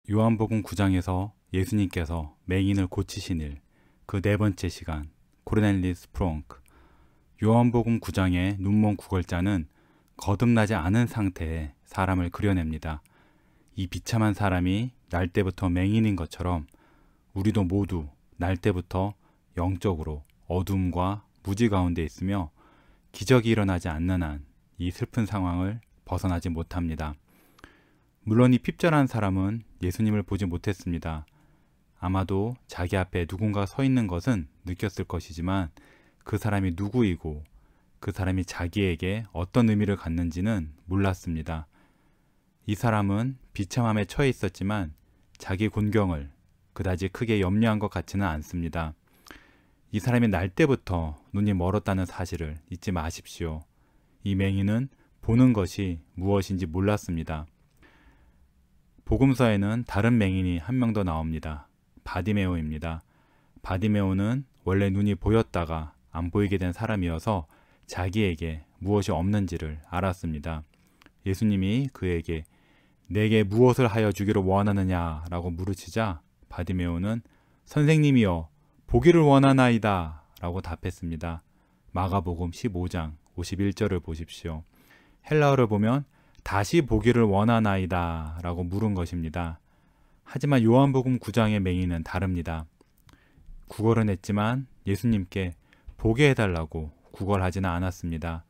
요한복음 9장에서 예수님께서 맹인을 고치신 일, 그 네 번째 시간, 코르넬리우스 프롱크. 요한복음 9장의 눈먼 구걸자는 거듭나지 않은 상태의 사람을 그려냅니다. 이 비참한 사람이 날 때부터 맹인인 것처럼 우리도 모두 날 때부터 영적으로 어둠과 무지 가운데 있으며 기적이 일어나지 않는 한 이 슬픈 상황을 벗어나지 못합니다. 물론 이 핍절한 사람은 예수님을 보지 못했습니다. 아마도 자기 앞에 누군가 서 있는 것은 느꼈을 것이지만 그 사람이 누구이고 그 사람이 자기에게 어떤 의미를 갖는지는 몰랐습니다. 이 사람은 비참함에 처해 있었지만 자기 곤경을 그다지 크게 염려한 것 같지는 않습니다. 이 사람이 날 때부터 눈이 멀었다는 사실을 잊지 마십시오. 이 맹인은 보는 것이 무엇인지 몰랐습니다. 복음서에는 다른 맹인이 한 명 더 나옵니다. 바디메오입니다. 바디메오는 원래 눈이 보였다가 안 보이게 된 사람이어서 자기에게 무엇이 없는지를 알았습니다. 예수님이 그에게 내게 무엇을 하여 주기를 원하느냐 라고 물으시자 바디메오는 선생님이여 보기를 원하나이다 라고 답했습니다. 마가복음 15장 51절을 보십시오. 헬라어를 보면 다시 보기를 원하나이다 라고 물은 것입니다. 하지만 요한복음 9장의 맹인은 다릅니다. 구걸은 했지만 예수님께 보게 해달라고 구걸하지는 않았습니다.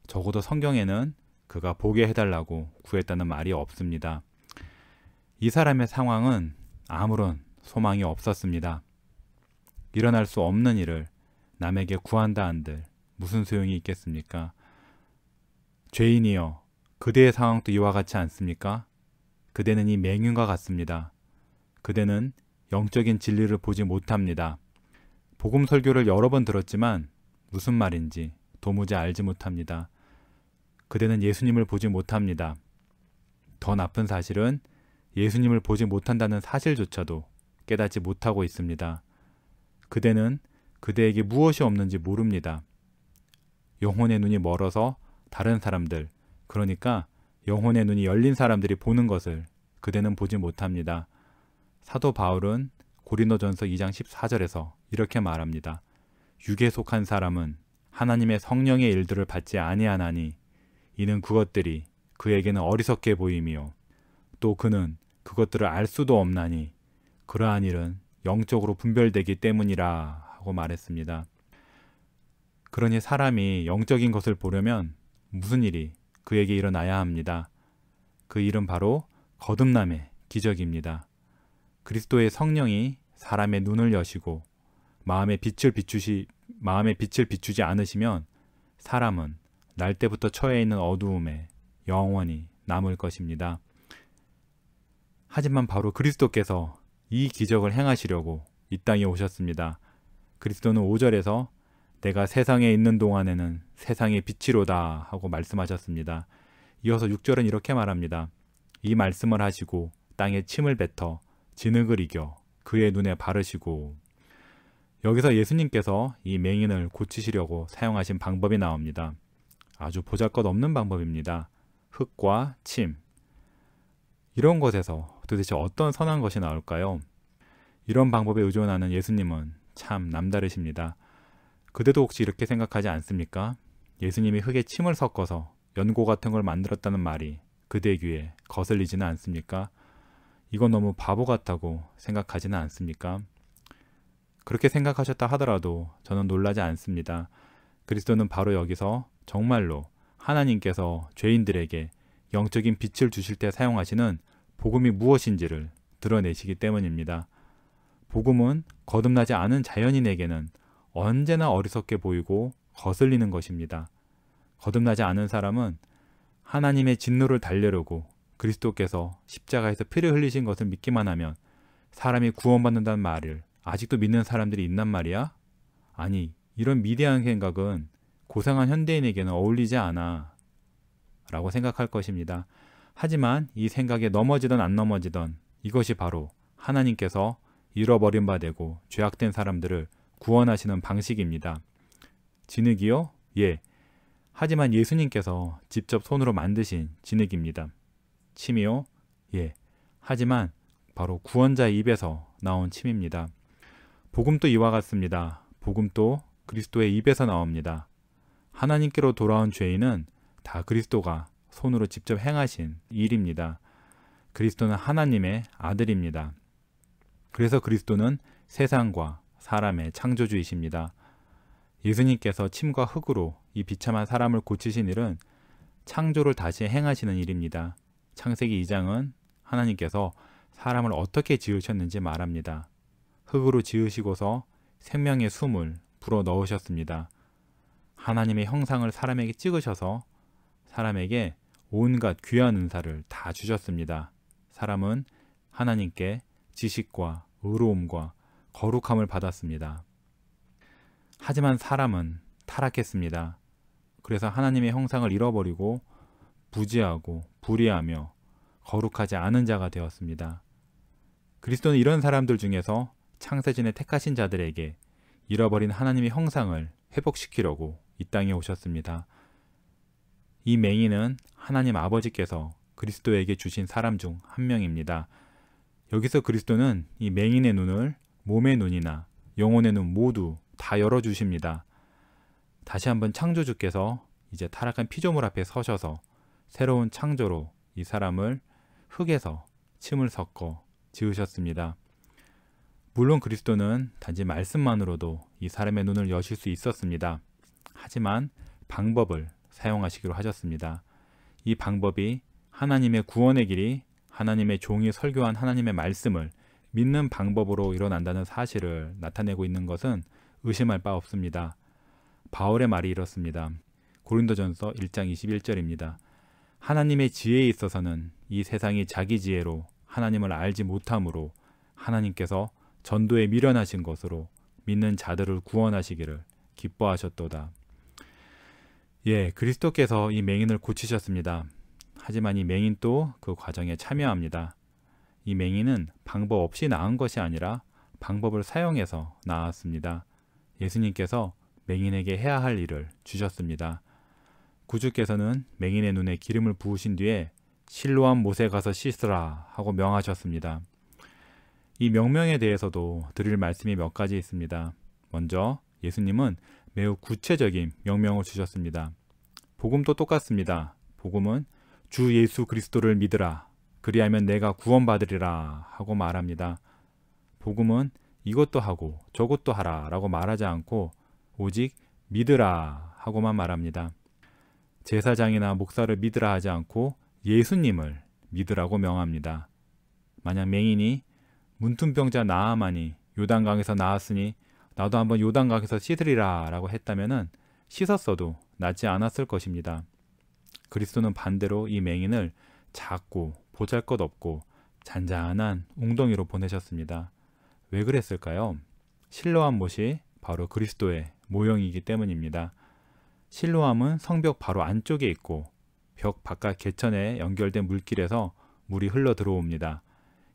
적어도 성경에는 그가 보게 해달라고 구했다는 말이 없습니다. 이 사람의 상황은 아무런 소망이 없었습니다. 일어날 수 없는 일을 남에게 구한다 한들 무슨 소용이 있겠습니까? 죄인이여, 그대의 상황도 이와 같지 않습니까? 그대는 이 맹인과 같습니다. 그대는 영적인 진리를 보지 못합니다. 복음 설교를 여러 번 들었지만 무슨 말인지 도무지 알지 못합니다. 그대는 예수님을 보지 못합니다. 더 나쁜 사실은 예수님을 보지 못한다는 사실조차도 깨닫지 못하고 있습니다. 그대는 그대에게 무엇이 없는지 모릅니다. 영혼의 눈이 멀어서 다른 사람들, 그러니까 영혼의 눈이 열린 사람들이 보는 것을 그대는 보지 못합니다. 사도 바울은 고린도전서 2장 14절에서 이렇게 말합니다. 육에 속한 사람은 하나님의 성령의 일들을 받지 아니하나니 이는 그것들이 그에게는 어리석게 보임이요 또 그는 그것들을 알 수도 없나니 그러한 일은 영적으로 분별되기 때문이라 하고 말했습니다. 그러니 사람이 영적인 것을 보려면 무슨 일이 그에게 일어나야 합니다. 그 일은 바로 거듭남의 기적입니다. 그리스도의 성령이 사람의 눈을 여시고 마음의 빛을 비추지 않으시면 사람은 날 때부터 처해 있는 어두움에 영원히 남을 것입니다. 하지만 바로 그리스도께서 이 기적을 행하시려고 이 땅에 오셨습니다. 그리스도는 5절에서 내가 세상에 있는 동안에는 세상의 빛이로다 하고 말씀하셨습니다. 이어서 6절은 이렇게 말합니다. 이 말씀을 하시고 땅에 침을 뱉어 진흙을 이겨 그의 눈에 바르시고. 여기서 예수님께서 이 맹인을 고치시려고 사용하신 방법이 나옵니다. 아주 보잘것없는 방법입니다. 흙과 침. 이런 것에서 도대체 어떤 선한 것이 나올까요? 이런 방법에 의존하는 예수님은 참 남다르십니다. 그대도 혹시 이렇게 생각하지 않습니까? 예수님이 흙에 침을 섞어서 연고 같은 걸 만들었다는 말이 그대 귀에 거슬리지는 않습니까? 이건 너무 바보 같다고 생각하지는 않습니까? 그렇게 생각하셨다 하더라도 저는 놀라지 않습니다. 그리스도는 바로 여기서 정말로 하나님께서 죄인들에게 영적인 빛을 주실 때 사용하시는 복음이 무엇인지를 드러내시기 때문입니다. 복음은 거듭나지 않은 자연인에게는 언제나 어리석게 보이고 거슬리는 것입니다. 거듭나지 않은 사람은 하나님의 진노를 달래려고 그리스도께서 십자가에서 피를 흘리신 것을 믿기만 하면 사람이 구원받는다는 말을 아직도 믿는 사람들이 있단 말이야? 아니, 이런 미대한 생각은 고상한 현대인에게는 어울리지 않아 라고 생각할 것입니다. 하지만 이 생각에 넘어지던 안 넘어지던 이것이 바로 하나님께서 잃어버린 바 되고 죄악된 사람들을 구원하시는 방식입니다. 진흙이요? 예. 하지만 예수님께서 직접 손으로 만드신 진흙입니다. 침이요? 예. 하지만 바로 구원자의 입에서 나온 침입니다. 복음도 이와 같습니다. 복음도 그리스도의 입에서 나옵니다. 하나님께로 돌아온 죄인은 다 그리스도가 손으로 직접 행하신 일입니다. 그리스도는 하나님의 아들입니다. 그래서 그리스도는 세상과 사람의 창조주이십니다. 예수님께서 침과 흙으로 이 비참한 사람을 고치신 일은 창조를 다시 행하시는 일입니다. 창세기 2장은 하나님께서 사람을 어떻게 지으셨는지 말합니다. 흙으로 지으시고서 생명의 숨을 불어 넣으셨습니다. 하나님의 형상을 사람에게 찍으셔서 사람에게 온갖 귀한 은사를 다 주셨습니다. 사람은 하나님께 지식과 의로움과 거룩함을 받았습니다. 하지만 사람은 타락했습니다. 그래서 하나님의 형상을 잃어버리고 부지하고 불의하며 거룩하지 않은 자가 되었습니다. 그리스도는 이런 사람들 중에서 창세전에 택하신 자들에게 잃어버린 하나님의 형상을 회복시키려고 이 땅에 오셨습니다. 이 맹인은 하나님 아버지께서 그리스도에게 주신 사람 중 한 명입니다. 여기서 그리스도는 이 맹인의 눈을 몸의 눈이나 영혼의 눈 모두 다 열어주십니다. 다시 한번 창조주께서 이제 타락한 피조물 앞에 서셔서 새로운 창조로 이 사람을 흙에서 침을 섞어 지으셨습니다. 물론 그리스도는 단지 말씀만으로도 이 사람의 눈을 여실 수 있었습니다. 하지만 방법을 사용하시기로 하셨습니다. 이 방법이 하나님의 구원의 길이 하나님의 종이 설교한 하나님의 말씀을 믿는 방법으로 일어난다는 사실을 나타내고 있는 것은 의심할 바 없습니다. 바울의 말이 이렇습니다. 고린도전서 1장 21절입니다. 하나님의 지혜에 있어서는 이 세상이 자기 지혜로 하나님을 알지 못함으로 하나님께서 전도에 미련하신 것으로 믿는 자들을 구원하시기를 기뻐하셨도다. 예, 그리스도께서 이 맹인을 고치셨습니다. 하지만 이 맹인도 그 과정에 참여합니다. 이 맹인은 방법 없이 나은 것이 아니라 방법을 사용해서 나았습니다. 예수님께서 맹인에게 해야 할 일을 주셨습니다. 구주께서는 맹인의 눈에 기름을 부으신 뒤에 실로암 못에 가서 씻으라 하고 명하셨습니다. 이 명령에 대해서도 드릴 말씀이 몇 가지 있습니다. 먼저 예수님은 매우 구체적인 명령을 주셨습니다. 복음도 똑같습니다. 복음은 주 예수 그리스도를 믿으라. 그리하면 내가 구원받으리라 하고 말합니다. 복음은 이것도 하고 저것도 하라 라고 말하지 않고 오직 믿으라 하고만 말합니다. 제사장이나 목사를 믿으라 하지 않고 예수님을 믿으라고 명합니다. 만약 맹인이 문둥병자 나아만이 요단강에서 나았으니 나도 한번 요단강에서 씻으리라 라고 했다면 씻었어도 낫지 않았을 것입니다. 그리스도는 반대로 이 맹인을 작고 보잘것없고 잔잔한 웅덩이로 보내셨습니다. 왜 그랬을까요? 실로암 못이 바로 그리스도의 모형이기 때문입니다. 실로암은 성벽 바로 안쪽에 있고 벽 바깥 개천에 연결된 물길에서 물이 흘러 들어옵니다.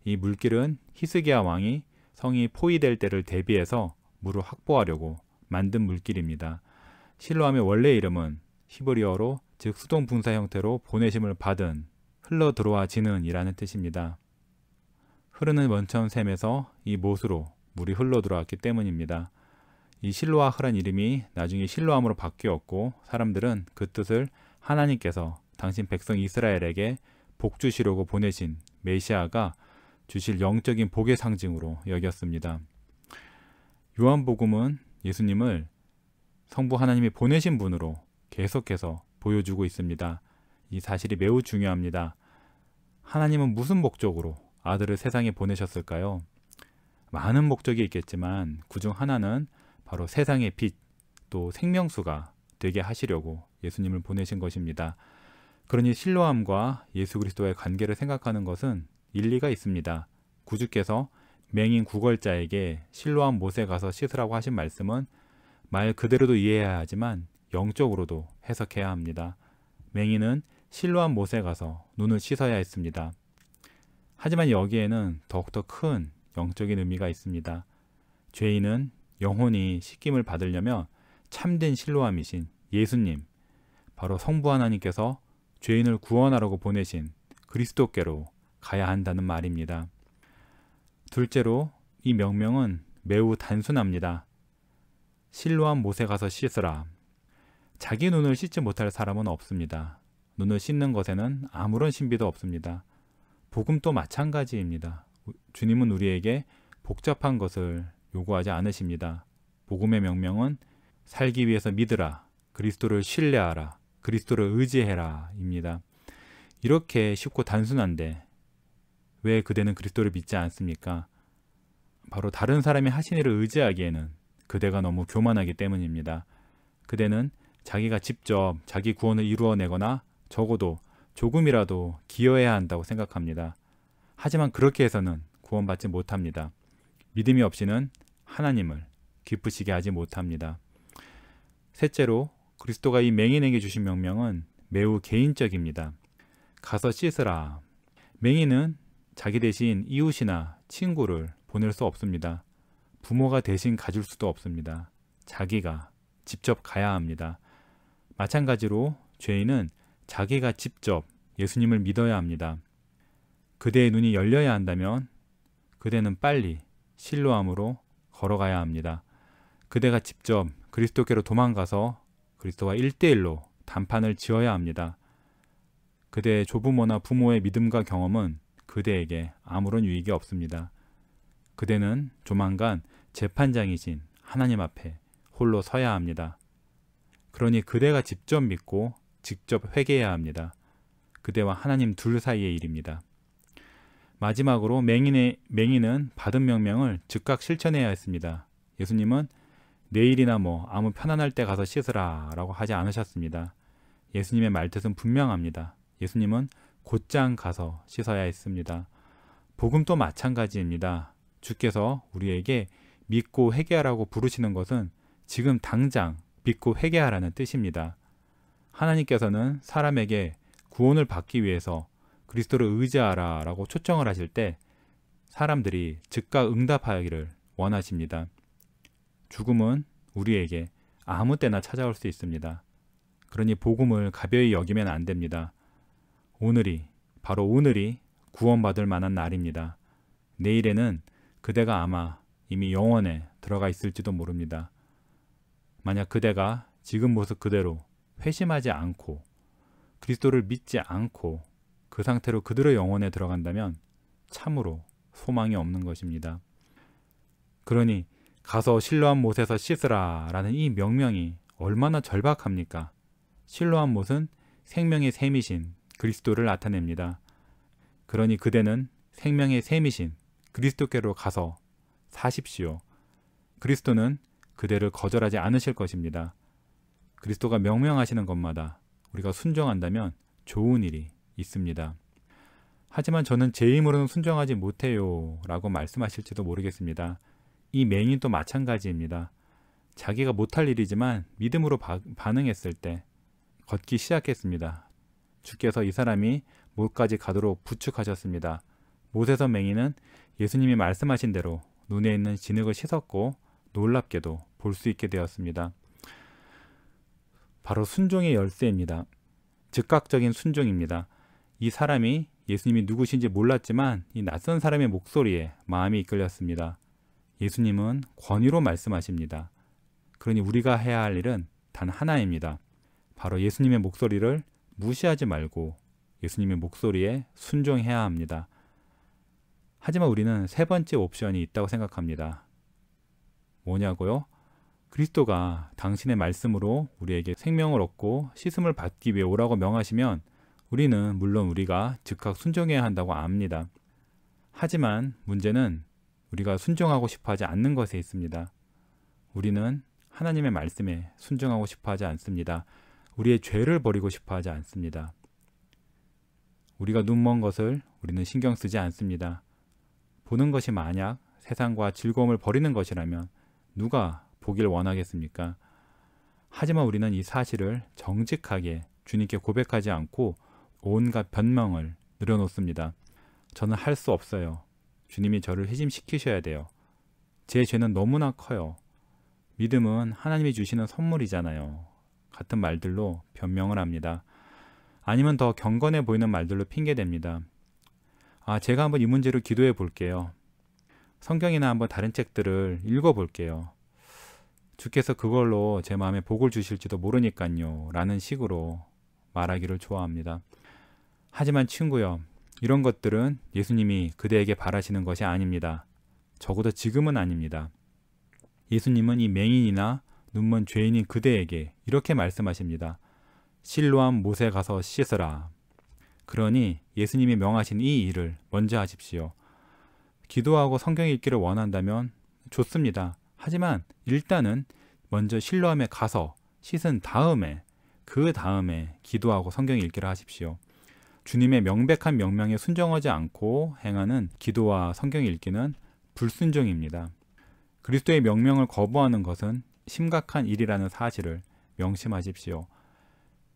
이 물길은 히스기야 왕이 성이 포위될 때를 대비해서 물을 확보하려고 만든 물길입니다. 실로암의 원래 이름은 히브리어로 즉 수동 분사 형태로 보내심을 받은 흘러 들어와지는 이라는 뜻입니다. 흐르는 원천 샘에서 이 못으로 물이 흘러 들어왔기 때문입니다. 이 실로아흐란 이름이 나중에 실로암으로 바뀌었고 사람들은 그 뜻을 하나님께서 당신 백성 이스라엘에게 복 주시려고 보내신 메시아가 주실 영적인 복의 상징으로 여겼습니다. 요한복음은 예수님을 성부 하나님이 보내신 분으로 계속해서 보여주고 있습니다. 이 사실이 매우 중요합니다. 하나님은 무슨 목적으로 아들을 세상에 보내셨을까요? 많은 목적이 있겠지만 그중 하나는 바로 세상의 빛, 또 생명수가 되게 하시려고 예수님을 보내신 것입니다. 그러니 실로암과 예수 그리스도의 관계를 생각하는 것은 일리가 있습니다. 구주께서 맹인 구걸자에게 실로암 못에 가서 씻으라고 하신 말씀은 말 그대로도 이해해야 하지만 영적으로도 해석해야 합니다. 맹인은 실로암 못에 가서 눈을 씻어야 했습니다. 하지만 여기에는 더욱더 큰 영적인 의미가 있습니다. 죄인은 영혼이 씻김을 받으려면 참된 실로암이신 예수님, 바로 성부 하나님께서 죄인을 구원하라고 보내신 그리스도께로 가야 한다는 말입니다. 둘째로 이 명명은 매우 단순합니다. 실로암 못에 가서 씻으라. 자기 눈을 씻지 못할 사람은 없습니다. 눈을 씻는 것에는 아무런 신비도 없습니다. 복음도 마찬가지입니다. 주님은 우리에게 복잡한 것을 요구하지 않으십니다. 복음의 명명은 살기 위해서 믿으라, 그리스도를 신뢰하라, 그리스도를 의지해라 입니다. 이렇게 쉽고 단순한데 왜 그대는 그리스도를 믿지 않습니까? 바로 다른 사람이 하신 일을 의지하기에는 그대가 너무 교만하기 때문입니다. 그대는 자기가 직접 자기 구원을 이루어내거나 적어도 조금이라도 기여해야 한다고 생각합니다. 하지만 그렇게 해서는 구원받지 못합니다. 믿음이 없이는 하나님을 기쁘시게 하지 못합니다. 셋째로 그리스도가 이 맹인에게 주신 명명은 매우 개인적입니다. 가서 씻으라. 맹인은 자기 대신 이웃이나 친구를 보낼 수 없습니다. 부모가 대신 가줄 수도 없습니다. 자기가 직접 가야 합니다. 마찬가지로 죄인은 자기가 직접 예수님을 믿어야 합니다. 그대의 눈이 열려야 한다면 그대는 빨리 실로암으로 걸어가야 합니다. 그대가 직접 그리스도께로 도망가서 그리스도와 1대1로 단판을 지어야 합니다. 그대의 조부모나 부모의 믿음과 경험은 그대에게 아무런 유익이 없습니다. 그대는 조만간 재판장이신 하나님 앞에 홀로 서야 합니다. 그러니 그대가 직접 믿고 직접 회개해야 합니다. 그대와 하나님 둘 사이의 일입니다. 마지막으로 맹인은 받은 명명을 즉각 실천해야 했습니다. 예수님은 내일이나 아무 편안할 때 가서 씻으라 라고 하지 않으셨습니다. 예수님의 말뜻은 분명합니다. 예수님은 곧장 가서 씻어야 했습니다. 복음도 마찬가지입니다. 주께서 우리에게 믿고 회개하라고 부르시는 것은 지금 당장 믿고 회개하라는 뜻입니다. 하나님께서는 사람에게 구원을 받기 위해서 그리스도를 의지하라 라고 초청을 하실 때 사람들이 즉각 응답하기를 원하십니다. 죽음은 우리에게 아무 때나 찾아올 수 있습니다. 그러니 복음을 가벼이 여기면 안 됩니다. 바로 오늘이 구원받을 만한 날입니다. 내일에는 그대가 아마 이미 영원에 들어가 있을지도 모릅니다. 만약 그대가 지금 모습 그대로 회심하지 않고 그리스도를 믿지 않고 그 상태로 그대로 영원에 들어간다면 참으로 소망이 없는 것입니다. 그러니 가서 실로암 못에서 씻으라 라는 이 명명이 얼마나 절박합니까? 실로암 못은 생명의 샘이신 그리스도를 나타냅니다. 그러니 그대는 생명의 샘이신 그리스도께로 가서 사십시오. 그리스도는 그대를 거절하지 않으실 것입니다. 그리스도가 명명하시는 것마다 우리가 순종한다면 좋은 일이 있습니다. 하지만 저는 제 힘으로는 순종하지 못해요 라고 말씀하실지도 모르겠습니다. 이 맹인도 마찬가지입니다. 자기가 못할 일이지만 믿음으로 반응했을 때 걷기 시작했습니다. 주께서 이 사람이 못까지 가도록 부축하셨습니다. 못에서 맹인은 예수님이 말씀하신 대로 눈에 있는 진흙을 씻었고 놀랍게도 볼 수 있게 되었습니다. 바로 순종의 열쇠입니다. 즉각적인 순종입니다. 이 사람이 예수님이 누구신지 몰랐지만 이 낯선 사람의 목소리에 마음이 이끌렸습니다. 예수님은 권위로 말씀하십니다. 그러니 우리가 해야 할 일은 단 하나입니다. 바로 예수님의 목소리를 무시하지 말고 예수님의 목소리에 순종해야 합니다. 하지만 우리는 세 번째 옵션이 있다고 생각합니다. 뭐냐고요? 그리스도가 당신의 말씀으로 우리에게 생명을 얻고 씻음을 받기 위해 오라고 명하시면 우리는 물론 우리가 즉각 순종해야 한다고 압니다. 하지만 문제는 우리가 순종하고 싶어 하지 않는 것에 있습니다. 우리는 하나님의 말씀에 순종하고 싶어 하지 않습니다. 우리의 죄를 버리고 싶어 하지 않습니다. 우리가 눈먼 것을 우리는 신경 쓰지 않습니다. 보는 것이 만약 세상과 즐거움을 버리는 것이라면 누가 보길 원하겠습니까? 하지만 우리는 이 사실을 정직하게 주님께 고백하지 않고 온갖 변명을 늘어놓습니다. 저는 할 수 없어요. 주님이 저를 회심시키셔야 돼요. 제 죄는 너무나 커요. 믿음은 하나님이 주시는 선물이잖아요. 같은 말들로 변명을 합니다. 아니면 더 경건해 보이는 말들로 핑계댑니다. 제가 한번 이 문제로 기도해 볼게요. 성경이나 한번 다른 책들을 읽어볼게요. 주께서 그걸로 제 마음에 복을 주실지도 모르니까요 라는 식으로 말하기를 좋아합니다. 하지만 친구요, 이런 것들은 예수님이 그대에게 바라시는 것이 아닙니다. 적어도 지금은 아닙니다. 예수님은 이 맹인이나 눈먼 죄인인 그대에게 이렇게 말씀하십니다. 실로암 못에 가서 씻으라. 그러니 예수님이 명하신 이 일을 먼저 하십시오. 기도하고 성경 읽기를 원한다면 좋습니다. 하지만 일단은 먼저 실로암에 가서 씻은 다음에 그 다음에 기도하고 성경 읽기를 하십시오. 주님의 명백한 명령에 순종하지 않고 행하는 기도와 성경 읽기는 불순종입니다. 그리스도의 명령을 거부하는 것은 심각한 일이라는 사실을 명심하십시오.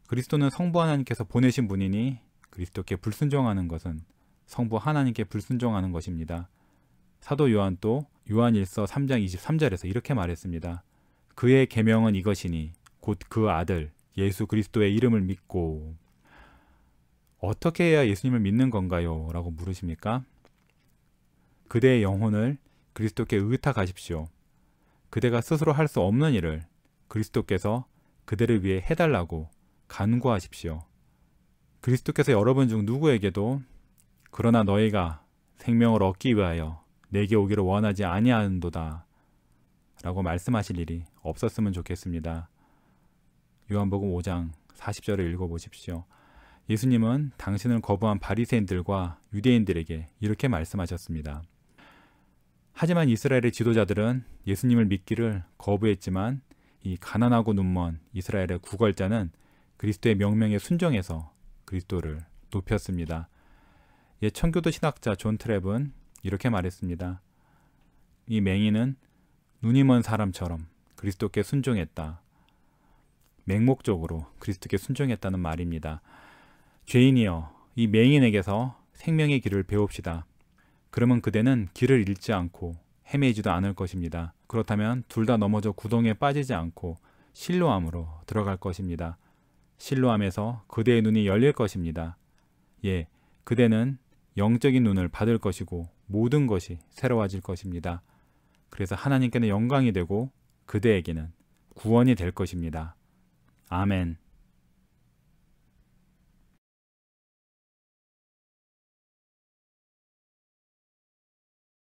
그리스도는 성부 하나님께서 보내신 분이니 그리스도께 불순종하는 것은 성부 하나님께 불순종하는 것입니다. 사도 요한 또 요한일서 3장 23절에서 이렇게 말했습니다. 그의 계명은 이것이니 곧 그 아들 예수 그리스도의 이름을 믿고. 어떻게 해야 예수님을 믿는 건가요? 라고 물으십니까? 그대의 영혼을 그리스도께 의탁하십시오. 그대가 스스로 할 수 없는 일을 그리스도께서 그대를 위해 해달라고 간구하십시오. 그리스도께서 여러분 중 누구에게도 그러나 너희가 생명을 얻기 위하여 내게 오기를 원하지 아니하는도다 라고 말씀하실 일이 없었으면 좋겠습니다. 요한복음 5장 40절을 읽어보십시오. 예수님은 당신을 거부한 바리새인들과 유대인들에게 이렇게 말씀하셨습니다. 하지만 이스라엘의 지도자들은 예수님을 믿기를 거부했지만 이 가난하고 눈먼 이스라엘의 구걸자는 그리스도의 명령에 순종해서 그리스도를 높였습니다. 옛 청교도 신학자 존 트랩은 이렇게 말했습니다. 이 맹인은 눈이 먼 사람처럼 그리스도께 순종했다. 맹목적으로 그리스도께 순종했다는 말입니다. 죄인이여, 이 맹인에게서 생명의 길을 배웁시다. 그러면 그대는 길을 잃지 않고 헤매지도 않을 것입니다. 그렇다면 둘 다 넘어져 구덩이에 빠지지 않고 실로암으로 들어갈 것입니다. 실로암에서 그대의 눈이 열릴 것입니다. 예, 그대는 영적인 눈을 받을 것이고 모든 것이 새로워질 것입니다. 그래서 하나님께는 영광이 되고 그대에게는 구원이 될 것입니다. 아멘.